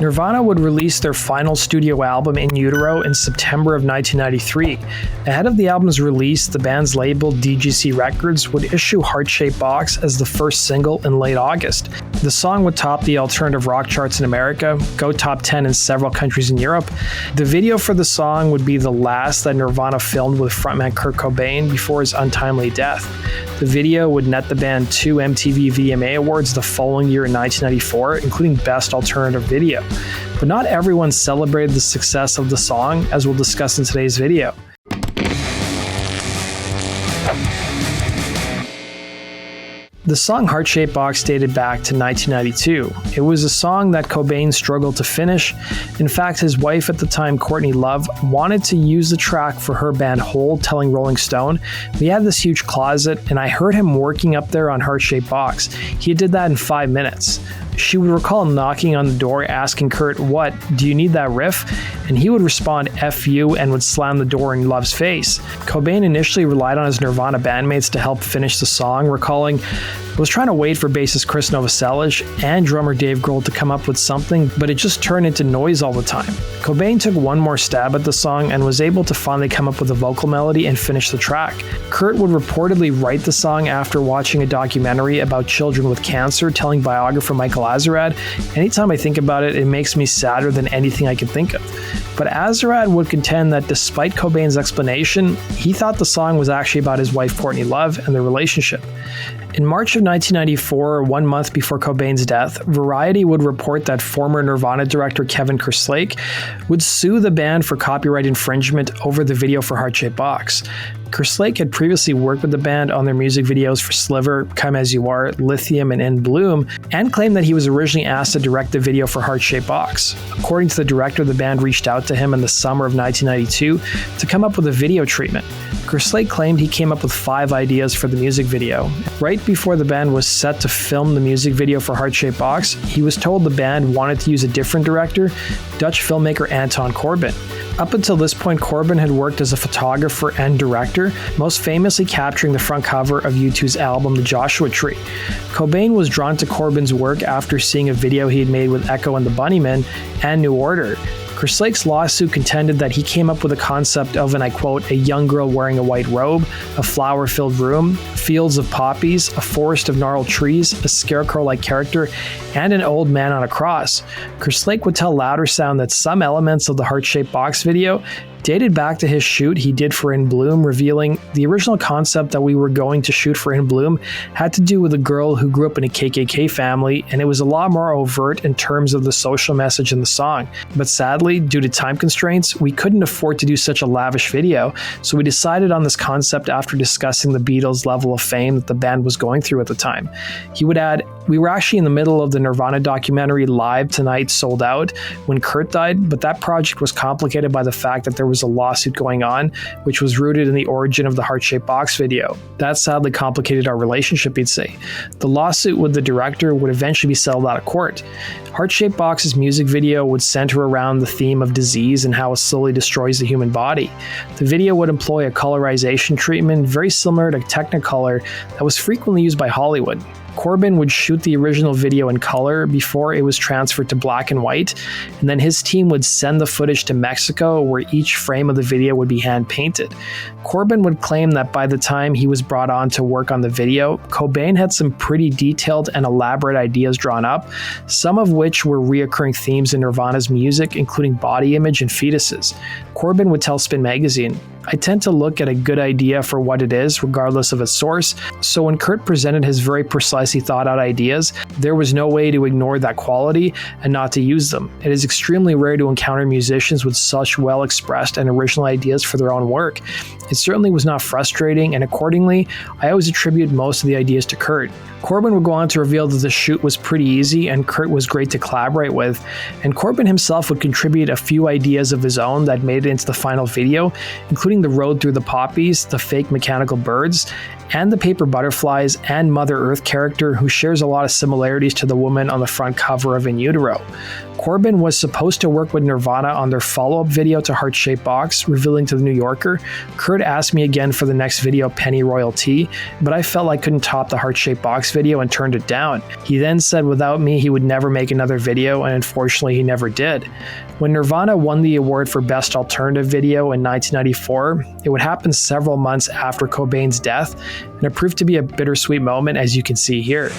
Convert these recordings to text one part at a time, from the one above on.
Nirvana would release their final studio album, In-Utero, in September of 1993. Ahead of the album's release, the band's label, DGC Records, would issue Heart-Shaped Box as the first single in late August. The song would top the alternative rock charts in America, go top 10 in several countries in Europe. The video for the song would be the last that Nirvana filmed with frontman Kurt Cobain before his untimely death. The video would net the band 2 MTV VMA Awards the following year in 1994, including Best Alternative Video. But not everyone celebrated the success of the song, as we'll discuss in today's video. The song Heart-Shaped Box dated back to 1992. It was a song that Cobain struggled to finish. In fact, his wife at the time, Courtney Love, wanted to use the track for her band Hole, telling Rolling Stone, "We had this huge closet, and I heard him working up there on Heart-Shaped Box. He did that in 5 minutes." She would recall knocking on the door asking Kurt, "What, do you need that riff?" And he would respond, "F you," and would slam the door in Love's face. Cobain initially relied on his Nirvana bandmates to help finish the song, recalling, "I was trying to wait for bassist Chris Novoselic and drummer Dave Grohl to come up with something, but it just turned into noise all the time." Cobain took one more stab at the song and was able to finally come up with a vocal melody and finish the track. Kurt would reportedly write the song after watching a documentary about children with cancer, telling biographer Michael Azerrad, "Anytime I think about it, it makes me sadder than anything I can think of." But Azerrad would contend that despite Cobain's explanation, he thought the song was actually about his wife Courtney Love and their relationship. In March of 1994, 1 month before Cobain's death, Variety would report that former Nirvana director Kevin Kerslake would sue the band for copyright infringement over the video for Heart-Shaped Box. Kerslake had previously worked with the band on their music videos for Sliver, Come As You Are, Lithium, and In Bloom, and claimed that he was originally asked to direct the video for Heart-Shaped Box. According to the director, the band reached out to him in the summer of 1992 to come up with a video treatment. Kerslake claimed he came up with 5 ideas for the music video. Right before the band was set to film the music video for Heart-Shaped Box, he was told the band wanted to use a different director, Dutch filmmaker Anton Corbijn. Up until this point, Corbijn had worked as a photographer and director, most famously capturing the front cover of U2's album The Joshua Tree. Cobain was drawn to Corbijn's work after seeing a video he had made with Echo and the Bunnymen and New Order. Kerslake's lawsuit contended that he came up with a concept of, and I quote, "a young girl wearing a white robe, a flower-filled room, fields of poppies, a forest of gnarled trees, a scarecrow-like character, and an old man on a cross." Kerslake would tell Louder Sound that some elements of the Heart-Shaped Box video dated back to his shoot he did for In Bloom, revealing the original concept that we were going to shoot for In Bloom had to do with a girl who grew up in a KKK family, and it was a lot more overt in terms of the social message in the song. But sadly, due to time constraints, we couldn't afford to do such a lavish video, so we decided on this concept after discussing the Beatles' level of fame that the band was going through at the time. He would add, "We were actually in the middle of the Nirvana documentary Live Tonight Sold Out when Kurt died, but that project was complicated by the fact that there was a lawsuit going on, which was rooted in the origin of the Heart-Shaped Box video. That sadly complicated our relationship," he'd say. The lawsuit with the director would eventually be settled out of court. Heart-Shaped Box's music video would center around the theme of disease and how it slowly destroys the human body. The video would employ a colorization treatment very similar to Technicolor that was frequently used by Hollywood. Corbijn would shoot the original video in color before it was transferred to black and white, and then his team would send the footage to Mexico, where each frame of the video would be hand-painted. Corbijn would claim that by the time he was brought on to work on the video, Cobain had some pretty detailed and elaborate ideas drawn up, some of which were reoccurring themes in Nirvana's music, including body image and fetuses. Corbijn would tell Spin Magazine, "I tend to look at a good idea for what it is, regardless of its source, so when Kurt presented his very precisely thought out ideas, there was no way to ignore that quality and not to use them. It is extremely rare to encounter musicians with such well-expressed and original ideas for their own work. It certainly was not frustrating, and accordingly, I always attribute most of the ideas to Kurt." Corbijn would go on to reveal that the shoot was pretty easy and Kurt was great to collaborate with, and Corbijn himself would contribute a few ideas of his own that made it into the final video, including the road through the poppies, the fake mechanical birds, and the paper butterflies and Mother Earth character who shares a lot of similarities to the woman on the front cover of In-Utero. Cobain was supposed to work with Nirvana on their follow-up video to Heart-Shaped Box, revealing to The New Yorker. Kurt asked me again for the next video, Penny Royal Tea, but I felt I couldn't top the Heart-Shaped Box video and turned it down. He then said without me he would never make another video, and unfortunately he never did. When Nirvana won the award for Best Alternative Video in 1994, it would happen several months after Cobain's death, and it proved to be a bittersweet moment, as you can see here.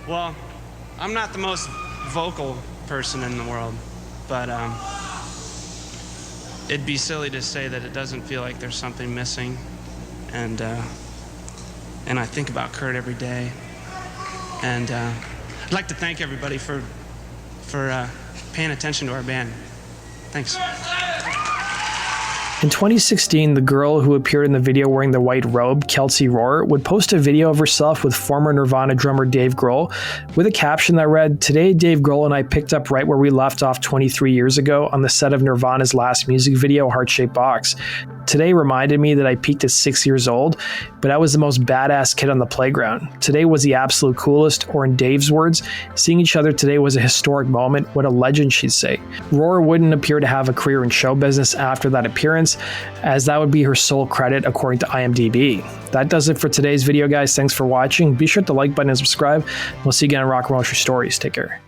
Well, I'm not the most vocal person in the world, but it'd be silly to say that it doesn't feel like there's something missing, and I think about Kurt every day, and I'd like to thank everybody for paying attention to our band. Thanks. In 2016, the girl who appeared in the video wearing the white robe, Kelsey Rohr, would post a video of herself with former Nirvana drummer Dave Grohl with a caption that read, "Today, Dave Grohl and I picked up right where we left off 23 years ago on the set of Nirvana's last music video, Heart-Shaped Box. Today reminded me that I peaked at 6 years old, but I was the most badass kid on the playground. Today was the absolute coolest," or in Dave's words, "Seeing each other today was a historic moment. What a legend," she'd say. Rohr wouldn't appear to have a career in show business after that appearance, as that would be her sole credit according to IMDb. That does it for today's video, guys. Thanks for watching. Be sure to like button and subscribe. We'll see you again on Rock and Roll Stories. Take care.